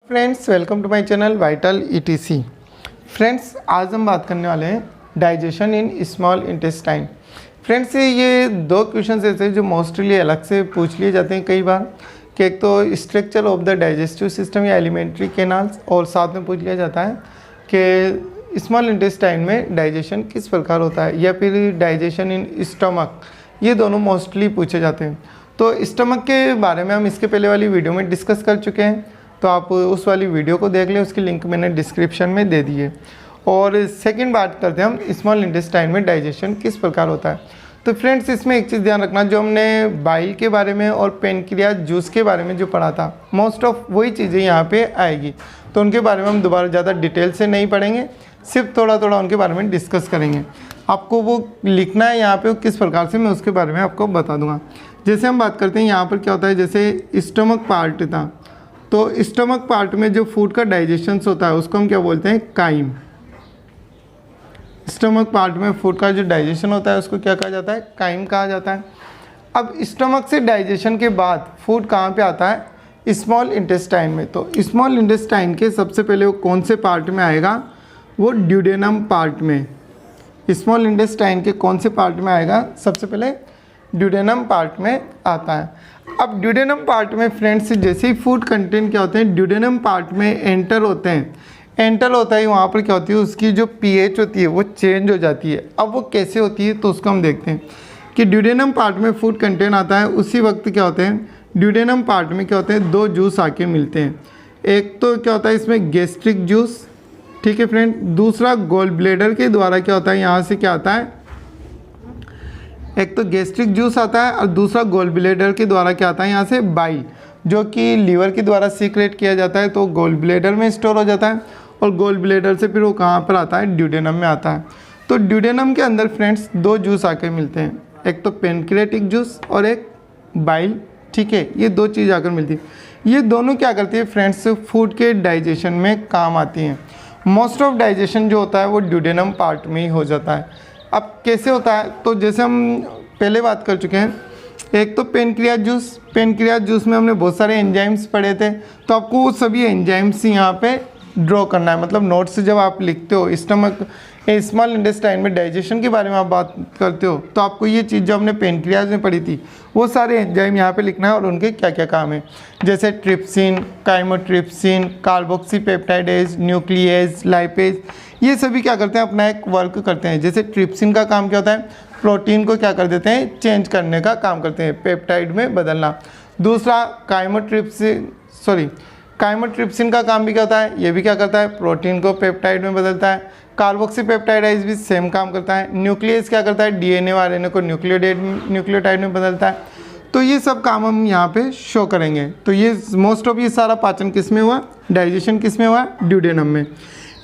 Friends, welcome to my channel vital ETC. Friends, आज हम बात करने वाले हैं digestion in small intestine. Friends, ये दो क्वेश्चन ऐसे हैं जो मोस्टली अलग से पूछ लिए जाते हैं कई बार, कि एक तो structure of the digestive system या एलिमेंट्री कैनाल्स, और साथ में पूछ लिया जाता है कि स्मॉल इंटेस्टाइन में डाइजेशन किस प्रकार होता है, या फिर डाइजेशन इन स्टमक। ये दोनों मोस्टली पूछे जाते हैं। तो स्टमक के बारे में हम इसके पहले वाली वीडियो में डिस्कस कर चुके हैं, तो आप उस वाली वीडियो को देख लें, उसकी लिंक मैंने डिस्क्रिप्शन में दे दी है। और सेकंड बात करते हैं हम स्मॉल इंटेस्टाइन में डाइजेशन किस प्रकार होता है। तो फ्रेंड्स, इसमें एक चीज़ ध्यान रखना, जो हमने बाइल के बारे में और पेनक्रियाज जूस के बारे में जो पढ़ा था, मोस्ट ऑफ वही चीज़ें यहाँ पे आएगी। तो उनके बारे में हम दोबारा ज़्यादा डिटेल से नहीं पढ़ेंगे, सिर्फ थोड़ा थोड़ा उनके बारे में डिस्कस करेंगे। आपको वो लिखना है यहाँ पे किस प्रकार से, मैं उसके बारे में आपको बता दूंगा। जैसे हम बात करते हैं यहाँ पर क्या होता है, जैसे स्टमक पार्ट था, तो स्टमक पार्ट में जो फूड का डाइजेशन होता है उसको हम क्या बोलते हैं, काइम। स्टमक पार्ट में फूड का जो डाइजेशन होता है उसको क्या कहा जाता है, काइम कहा जाता है। अब स्टमक से डाइजेशन के बाद फूड कहाँ पे आता है, स्मॉल इंटेस्टाइन में। तो स्मॉल इंटेस्टाइन के सबसे पहले वो कौन से पार्ट में आएगा, वो ड्यूडेनम पार्ट में। स्मॉल इंटेस्टाइन के कौन से पार्ट में आएगा, सबसे पहले ड्यूडेनम पार्ट में आता है। अब ड्यूडेनम पार्ट में फ्रेंड्स, जैसे ही फूड कंटेंट क्या होते हैं ड्यूडेनम पार्ट में एंटर होते हैं, एंटर होता है वहाँ पर क्या होती है, उसकी जो पीएच होती है वो चेंज हो जाती है। अब वो कैसे होती है, तो उसको हम देखते हैं कि ड्यूडेनम पार्ट में फूड कंटेंट आता है, उसी वक्त क्या होते हैं, ड्यूडेनम पार्ट में क्या होते हैं, दो जूस आके मिलते हैं। एक तो क्या होता है इसमें गैस्ट्रिक जूस, ठीक है फ्रेंड। दूसरा गॉल ब्लेडर के द्वारा क्या होता है, यहाँ से क्या आता है, एक तो गैस्ट्रिक जूस आता है और दूसरा गॉल ब्लेडर के द्वारा क्या आता है, यहाँ से बाइल, जो कि लीवर के द्वारा सीक्रेट किया जाता है, तो गॉल ब्लेडर में स्टोर हो जाता है, और गॉल ब्लेडर से फिर वो कहाँ पर आता है, ड्यूडेनम में आता है। तो ड्यूडेनम के अंदर फ्रेंड्स दो जूस आकर मिलते हैं, एक तो पेनक्रियाटिक जूस और एक बाइल, ठीक है। ये दो चीज़ आकर मिलती है। ये दोनों क्या करती है फ्रेंड्स, फूड के डाइजेशन में काम आती हैं। मोस्ट ऑफ डाइजेशन जो होता है वो ड्यूडेनम पार्ट में ही हो जाता है। अब कैसे होता है, तो जैसे हम पहले बात कर चुके हैं, एक तो पेनक्रियाज जूस। पेनक्रियाज जूस में हमने बहुत सारे एंजाइम्स पढ़े थे, तो आपको वो सभी एंजाइम्स यहाँ पे ड्रॉ करना है। मतलब नोट्स जब आप लिखते हो स्टमक स्मॉल इंटेस्टाइन में डाइजेशन के बारे में आप बात करते हो, तो आपको ये चीज़ जो हमने पेनक्रियाज में पढ़ी थी वो सारे एंजाइम यहाँ पे लिखना है, और उनके क्या क्या काम है, जैसे trypsin, chymotrypsin, carboxypeptidase, nuclease, lipase, ये सभी क्या करते हैं, अपना एक वर्क करते हैं। जैसे ट्रिप्सिन का काम क्या होता है, प्रोटीन को क्या कर देते हैं, चेंज करने का काम करते हैं, पेप्टाइड में बदलना। दूसरा काइमोट्रिप्सिन का काम भी क्या होता है, ये भी क्या करता है, प्रोटीन को पेप्टाइड में बदलता है। कार्बोक्सीपेप्टाइडेज भी सेम काम करता है। न्यूक्लियस क्या करता है, डीएनए और आरएनए को न्यूक्लियोटाइड में बदलता है। तो ये सब काम हम यहाँ पे शो करेंगे। तो ये मोस्ट ऑफ ये सारा पाचन किस में हुआ, डाइजेशन किस में हुआ, ड्यूडेनम में।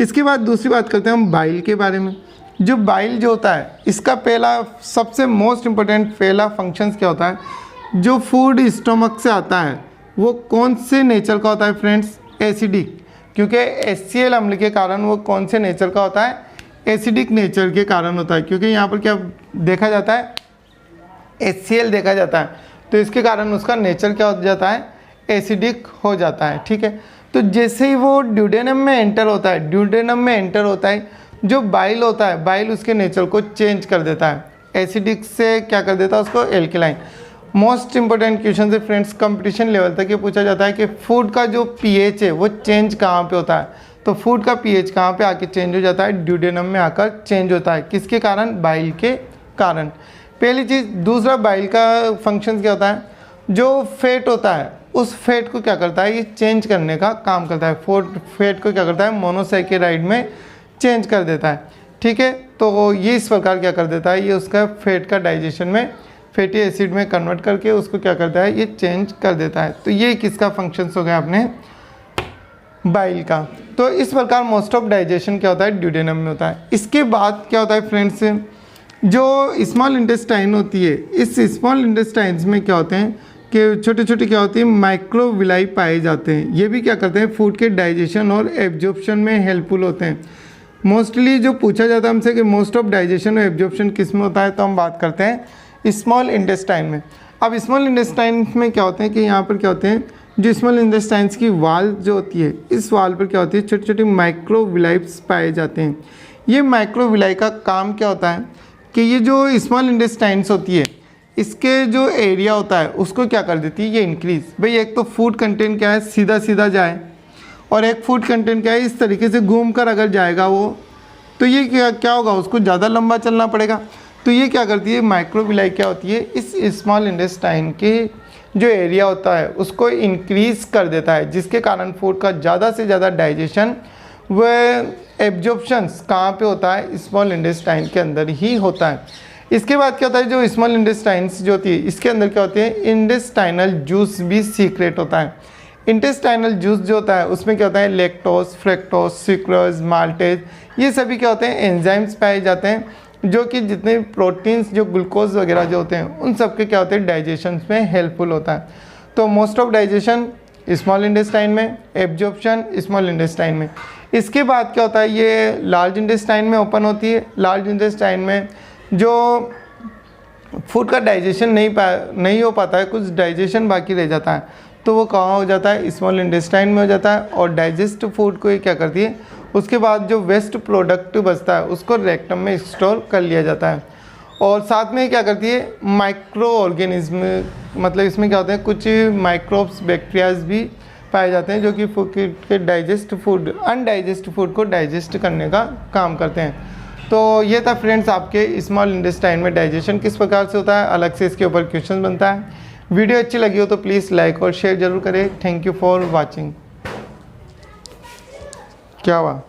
इसके बाद दूसरी बात करते हैं हम बाइल के बारे में। जो बाइल जो होता है, इसका पहला सबसे मोस्ट इम्पोर्टेंट पहला फंक्शंस क्या होता है, जो फूड स्टमक से आता है वो कौन से नेचर का होता है फ्रेंड्स, एसिडिक। क्योंकि HCl अम्ल के कारण वो कौन से नेचर का होता है, एसिडिक नेचर के कारण होता है। क्योंकि यहाँ पर क्या देखा जाता है, HCl देखा जाता है, तो इसके कारण उसका नेचर क्या हो जाता है, एसिडिक हो जाता है, ठीक है। तो जैसे ही वो ड्यूडेनम में एंटर होता है, ड्यूडेनम में एंटर होता है, जो बाइल होता है, बाइल उसके नेचर को चेंज कर देता है, एसिडिक से क्या कर देता है उसको, एल्केलाइन। मोस्ट इंपॉर्टेंट क्वेश्चन है फ्रेंड्स, कंपटीशन लेवल तक ये पूछा जाता है कि फूड का जो पीएच है वो चेंज कहाँ पे होता है। तो फूड का पीएच कहाँ पे आके चेंज हो जाता है, ड्यूडेनम में आकर चेंज होता है। किसके कारण, बाइल के कारण, पहली चीज़। दूसरा, बाइल का फंक्शन क्या होता है, जो फैट होता है उस फैट को क्या करता है, ये चेंज करने का काम करता है। फैट को क्या करता है, मोनोसैकेराइड में चेंज कर देता है, ठीक है। तो ये इस प्रकार क्या कर देता है, ये उसका फैट का डाइजेशन में फैटी एसिड में कन्वर्ट करके उसको क्या करता है, ये चेंज कर देता है। तो ये किसका फंक्शंस हो गया अपने बाइल का। तो इस प्रकार मोस्ट ऑफ डाइजेशन क्या होता है, ड्यूडेनम में होता है। इसके बाद क्या होता है फ्रेंड्स, जो स्मॉल इंटेस्टाइन होती है, इस स्मॉल इंटेस्टाइन्स में क्या होते हैं कि छोटे छोटे क्या होती है, माइक्रोविलाई पाए जाते हैं। ये भी क्या करते हैं, फूड के डाइजेशन और एब्जॉर्प्शन में हेल्पफुल होते हैं। मोस्टली जो पूछा जाता है हमसे कि मोस्ट ऑफ डाइजेशन और एब्जॉर्प्शन किस में होता है, तो हम बात करते हैं स्मॉल इंटेस्टाइन में। अब स्मॉल इंटेस्टाइन में क्या होते हैं कि यहाँ पर क्या होते हैं जो स्मॉल इंटेस्टाइन्स की वाल जो होती है, इस वाल पर क्या होती है, छोटी छोटी माइक्रोविलाइट्स पाए जाते हैं। ये माइक्रोविलाई का काम क्या होता है कि ये जो स्मॉल इंटेस्टाइन्स होती है, इसके जो एरिया होता है उसको क्या कर देती है, ये इंक्रीज। भाई एक तो फूड कंटेंट क्या है, सीधा सीधा जाए, और एक फूड कंटेंट क्या है, इस तरीके से घूम कर अगर जाएगा वो, तो ये क्या होगा, उसको ज़्यादा लंबा चलना पड़ेगा। तो ये क्या करती है, माइक्रोविलाई क्या होती है, इस स्मॉल इंटेस्टाइन के जो एरिया होता है उसको इंक्रीज कर देता है, जिसके कारण फूड का ज़्यादा से ज़्यादा डाइजेशन व एब्जॉर्प्शंस कहाँ पे होता है, स्मॉल इंटेस्टाइन के अंदर ही होता है। इसके बाद क्या होता है, जो स्मॉल इंटेस्टाइन्स जो होती है इसके अंदर क्या होती है, इंटेस्टाइनल जूस भी सीक्रेट होता है। इंटेस्टाइनल जूस जो होता है उसमें क्या होता है, लैक्टोज, फ्रक्टोज, सुक्रोज, माल्टेज, ये सभी क्या होते हैं, एंजाइम्स पाए जाते हैं, जो कि जितने प्रोटीन्स जो ग्लूकोज वगैरह जो होते हैं उन सब के क्या होते हैं, डाइजेशन में हेल्पफुल होता है। तो most of digestion small intestine में, एब्जॉर्प्शन स्मॉल इंटेस्टाइन में। इसके बाद क्या होता है, ये लार्ज इंटेस्टाइन में ओपन होती है। लार्ज इंटेस्टाइन में जो फूड का डाइजेशन नहीं हो पाता है, कुछ डाइजेशन बाकी रह जाता है, तो वो कहाँ हो जाता है, स्मॉल इंटेस्टाइन में हो जाता है। और डाइजेस्ट फूड को ये क्या करती है, उसके बाद जो वेस्ट प्रोडक्ट बचता है उसको रेक्टम में स्टोर कर लिया जाता है। और साथ में क्या करती है, माइक्रो ऑर्गेनिज्म, मतलब इसमें क्या होते हैं, कुछ माइक्रोब्स, बैक्टीरियाज भी पाए जाते हैं, जो कि अनडाइजेस्ट फूड को डाइजेस्ट करने का काम करते हैं। तो ये था फ्रेंड्स आपके स्मॉल इंटेस्टाइन में डाइजेशन किस प्रकार से होता है, अलग से इसके ऊपर क्वेश्चन बनता है। वीडियो अच्छी लगी हो तो प्लीज़ लाइक और शेयर जरूर करें। Thank you for watching. क्या हुआ?